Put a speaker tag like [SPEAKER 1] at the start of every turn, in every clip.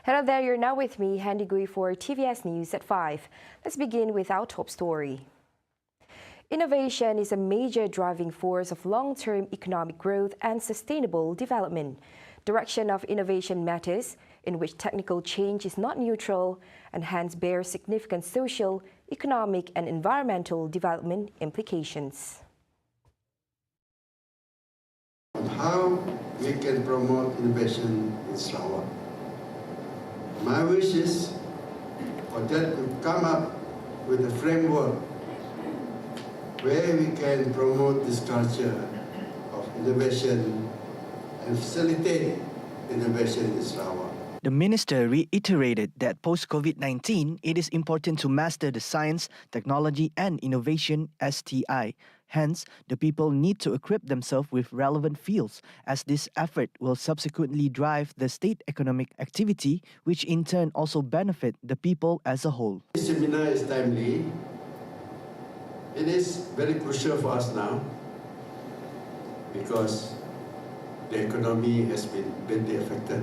[SPEAKER 1] Hello there, you're now with me, Handy Gui for TVS News at 5. Let's begin with our top story. Innovation is a major driving force of long-term economic growth and sustainable development. Direction of innovation matters, in which technical change is not neutral and hence bears significant social, economic and environmental development implications.
[SPEAKER 2] How we can promote innovation in Sarawak. My wish is for that to come up with a framework where we can promote this culture of innovation and facilitate innovation in Sarawak.
[SPEAKER 3] The minister reiterated that post-COVID-19, it is important to master the science, technology and innovation STI. Hence, the people need to equip themselves with relevant fields, as this effort will subsequently drive the state economic activity, which in turn also benefit the people as a whole.
[SPEAKER 2] This seminar is timely. It is very crucial for us now because the economy has been badly affected,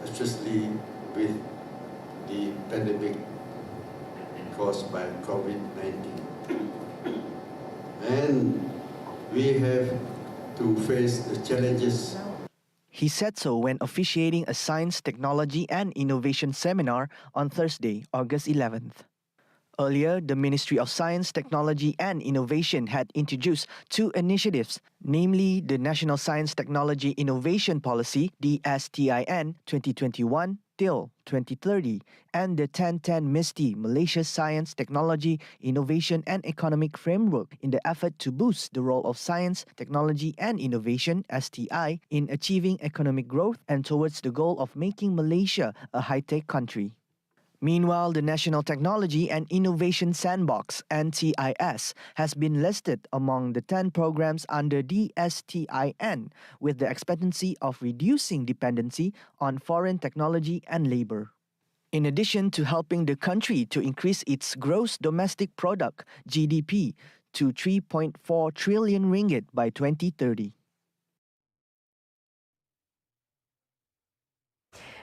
[SPEAKER 2] especially with the pandemic caused by COVID-19. And we have to face the challenges.
[SPEAKER 3] He said so when officiating a science, technology and innovation seminar on Thursday, August 11th. Earlier, the Ministry of Science, Technology and Innovation had introduced two initiatives, namely the National Science Technology Innovation Policy, DSTIN 2021 till 2030, and the 10-10 MISTI Malaysia Science, Technology, Innovation and Economic Framework in the effort to boost the role of science, technology and innovation STI in achieving economic growth and towards the goal of making Malaysia a high-tech country. Meanwhile, the National Technology and Innovation Sandbox, NTIS, has been listed among the 10 programs under DSTIN with the expectancy of reducing dependency on foreign technology and labor. In addition to helping the country to increase its gross domestic product, GDP, to 3.4 trillion ringgit by 2030.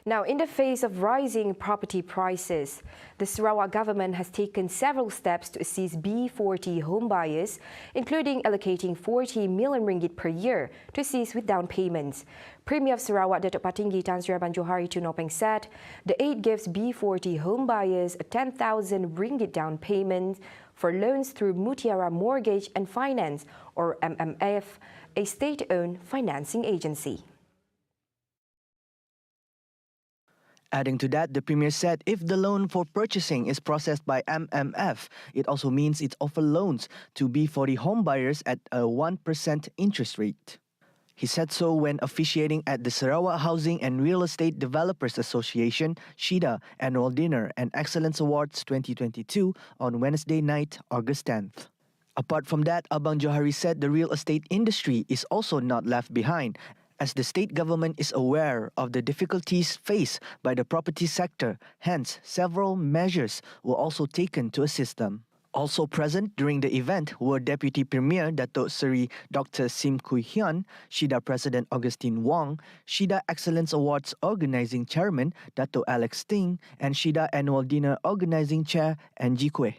[SPEAKER 1] Now, in the face of rising property prices, the Sarawak government has taken several steps to assist B40 home buyers, including allocating 40 million ringgit per year to assist with down payments. Premier of Sarawak, Datuk Patinggi Tan Sri Abang Johari Tunopeng said the aid gives B40 home buyers a 10,000 ringgit down payment for loans through Mutiara Mortgage and Finance, or MMF, a state-owned financing agency.
[SPEAKER 3] Adding to that, the Premier said if the loan for purchasing is processed by MMF, it also means it offers loans to B40 home buyers at a 1% interest rate. He said so when officiating at the Sarawak Housing and Real Estate Developers Association SHIDA Annual Dinner and Excellence Awards 2022 on Wednesday night, August 10th. Apart from that, Abang Johari said the real estate industry is also not left behind, as the state government is aware of the difficulties faced by the property sector. Hence, several measures were also taken to assist them. Also present during the event were Deputy Premier Datuk Seri Dr. Sim Kui Hian, SHIDA President Augustine Wong, SHIDA Excellence Awards Organising Chairman Datuk Alex Ting, and SHIDA Annual Dinner Organising Chair Angie Kueh.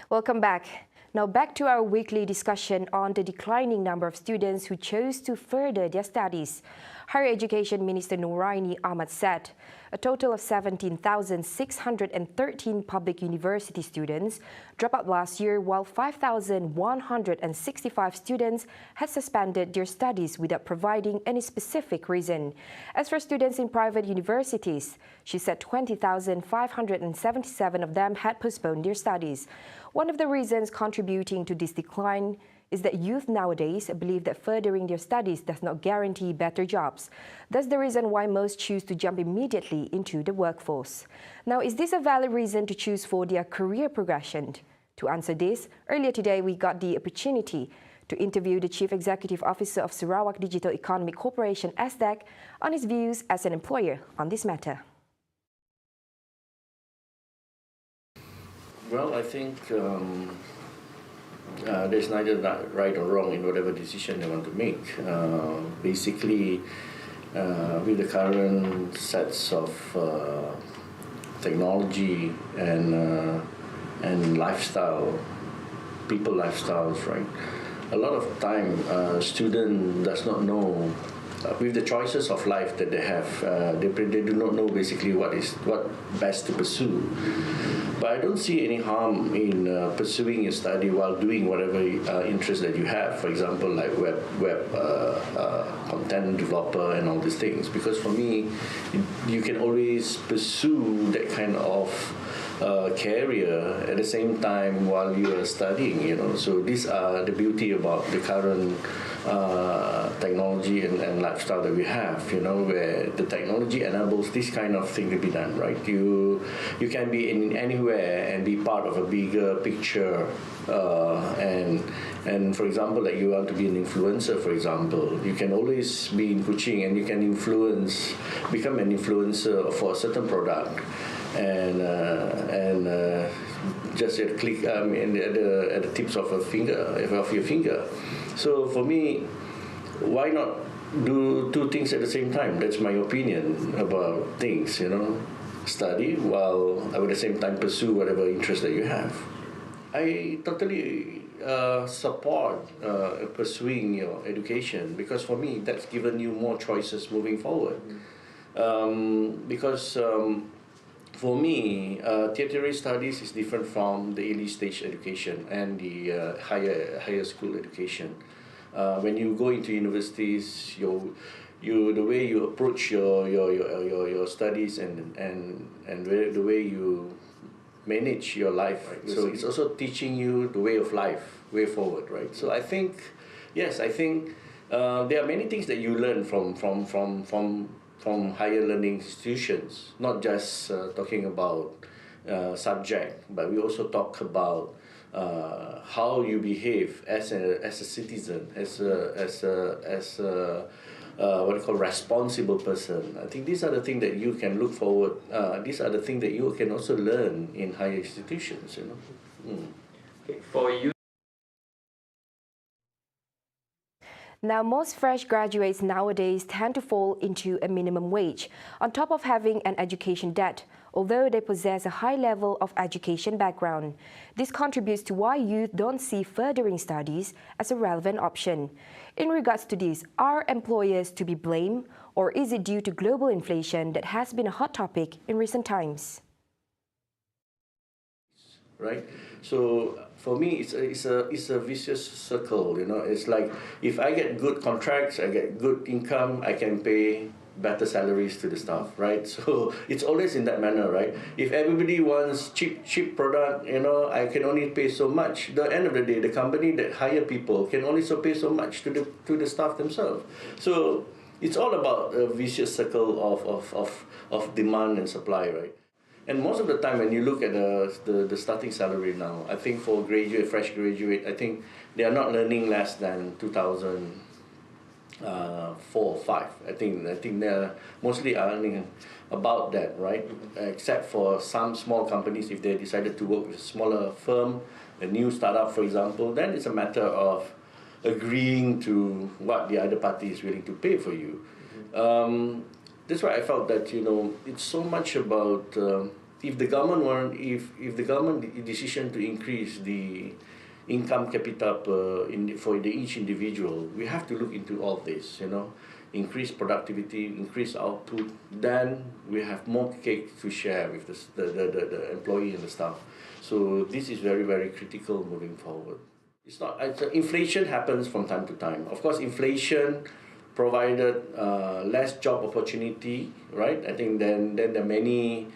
[SPEAKER 1] Welcome back. Now back to our weekly discussion on the declining number of students who chose to further their studies. Higher Education Minister Noraini Ahmad said a total of 17,613 public university students dropped out last year, while 5,165 students had suspended their studies without providing any specific reason. As for students in private universities, she said 20,577 of them had postponed their studies. One of the reasons contributing to this decline is that youth nowadays believe that furthering their studies does not guarantee better jobs. That's the reason why most choose to jump immediately into the workforce. Now, is this a valid reason to choose for their career progression? To answer this, earlier today we got the opportunity to interview the Chief Executive Officer of Sarawak Digital Economic Corporation, SDEC, on his views as an employer on this matter.
[SPEAKER 4] Well, I think there's neither right or wrong in whatever decision they want to make. Basically, with the current sets of technology and lifestyle, people lifestyles, right? A lot of time, student does not know. With the choices of life that they have, they do not know basically what best to pursue. But I don't see any harm in pursuing your study while doing whatever interest that you have. For example, like web content developer and all these things. Because for me, you can always pursue that kind of career at the same time while you are studying. So these are the beauty about the current technology and lifestyle that we have, where the technology enables this kind of thing to be done, right? You can be in anywhere and be part of a bigger picture, and for example, like you want to be an influencer, for example, you can always be in Kuching and you can become an influencer for a certain product, and just at a click, at the tips of your finger. So for me, why not do two things at the same time? That's my opinion about things, Study while at the same time pursue whatever interest that you have. I totally support pursuing your education, because for me, that's given you more choices moving forward. Because for me, tertiary studies is different from the early stage education and the higher school education. When you go into universities, the way you approach your studies and the way you manage your life. Right. So it's also teaching you the way of life, way forward, right? So I think, yes, there are many things that you learn from higher learning institutions, not just talking about subject, but we also talk about how you behave as a citizen, as a what I call responsible person. I think these are the things that you can look forward. These are the things that you can also learn in higher institutions.
[SPEAKER 5] Okay, for you.
[SPEAKER 1] Now, most fresh graduates nowadays tend to fall into a minimum wage, on top of having an education debt, although they possess a high level of education background. This contributes to why youth don't see furthering studies as a relevant option. In regards to this, are employers to be blamed, or is it due to global inflation that has been a hot topic in recent times?
[SPEAKER 4] Right. So for me, it's a vicious circle. It's like if I get good contracts, I get good income, I can pay better salaries to the staff, right? So it's always in that manner, right? If everybody wants cheap product, I can only pay so much. At the end of the day, the company that hire people can only pay so much to the staff themselves. So it's all about a vicious circle of demand and supply, right? And most of the time, when you look at the starting salary now, I think for fresh graduate, I think they are not earning less than 2,004 or 5. I think they're mostly earning about that, right? Except for some small companies, if they decided to work with a smaller firm, a new startup, for example, then it's a matter of agreeing to what the other party is willing to pay for you. That's why I felt that, it's so much about if the government if the government decision to increase the income capita for each individual, we have to look into all this, you know, increase productivity, increase output, then we have more cake to share with the employee and the staff. So this is very, very critical moving forward. It's not, inflation happens from time to time. Of course, inflation provided less job opportunity, right? I think then there are many,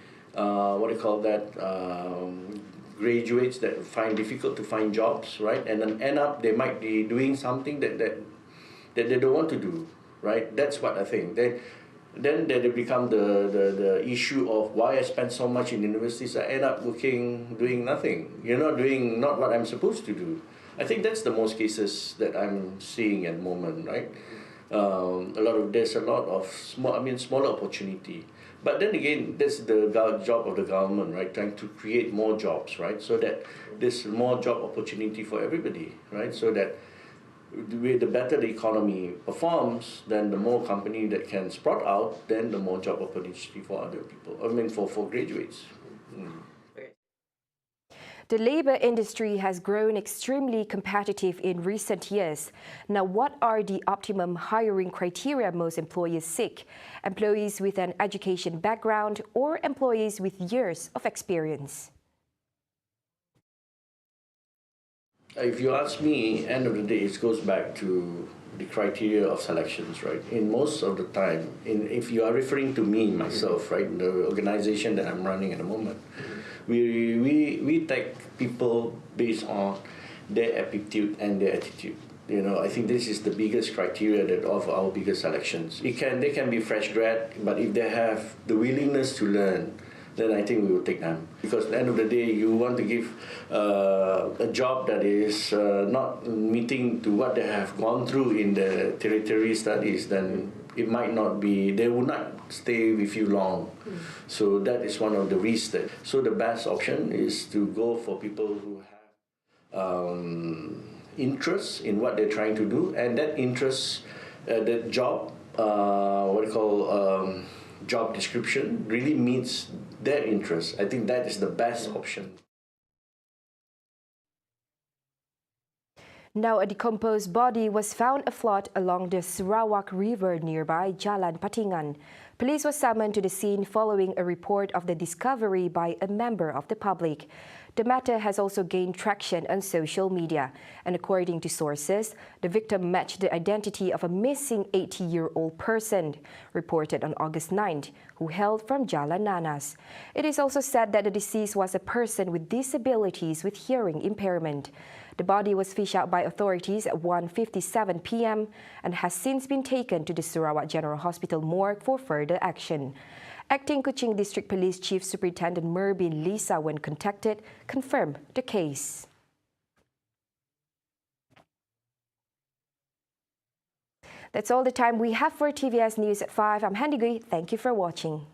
[SPEAKER 4] graduates that find difficult to find jobs, right? And then end up they might be doing something that they don't want to do, right? That's what I think. Then they become the issue of why I spend so much in universities. I end up doing nothing, doing not what I'm supposed to do. I think that's the most cases that I'm seeing at the moment, right? There's a lot of smaller opportunity. But then again, that's the job of the government, right? Trying to create more jobs, right? So that there's more job opportunity for everybody, right? So that the better the economy performs, then the more company that can sprout out, then the more job opportunity for other people. For graduates.
[SPEAKER 1] The labor industry has grown extremely competitive in recent years. Now, what are the optimum hiring criteria most employers seek? Employees with an education background or employees with years of experience?
[SPEAKER 4] If you ask me, end of the day, it goes back to the criteria of selections, right? In most of the time, if you are referring to me, myself, right, the organization that I'm running at the moment, we take people based on their aptitude and their attitude. I think this is the biggest criteria of our biggest selections. They can be fresh grad, but if they have the willingness to learn, then I think we will take them. Because at the end of the day, you want to give a job that is not meeting to what they have gone through in the tertiary studies, then it might not be, they will not stay with you long. So that is one of the risks. So the best option is to go for people who have interest in what they're trying to do, and that interest, the job, job description really meets their interest. I think that is the best option.
[SPEAKER 1] Now, a decomposed body was found afloat along the Sarawak River nearby Jalan Patingan. Police was summoned to the scene following a report of the discovery by a member of the public. The matter has also gained traction on social media, and according to sources, the victim matched the identity of a missing 80-year-old person, reported on August 9th, who hailed from Jalan Nanas. It is also said that the deceased was a person with disabilities with hearing impairment. The body was fished out by authorities at 1:57 p.m. and has since been taken to the Sarawak General Hospital morgue for further action. Acting Kuching District Police Chief Superintendent Mervin Lisa, when contacted, confirmed the case. That's all the time we have for TVS News at 5. I'm Handy Gui. Thank you for watching.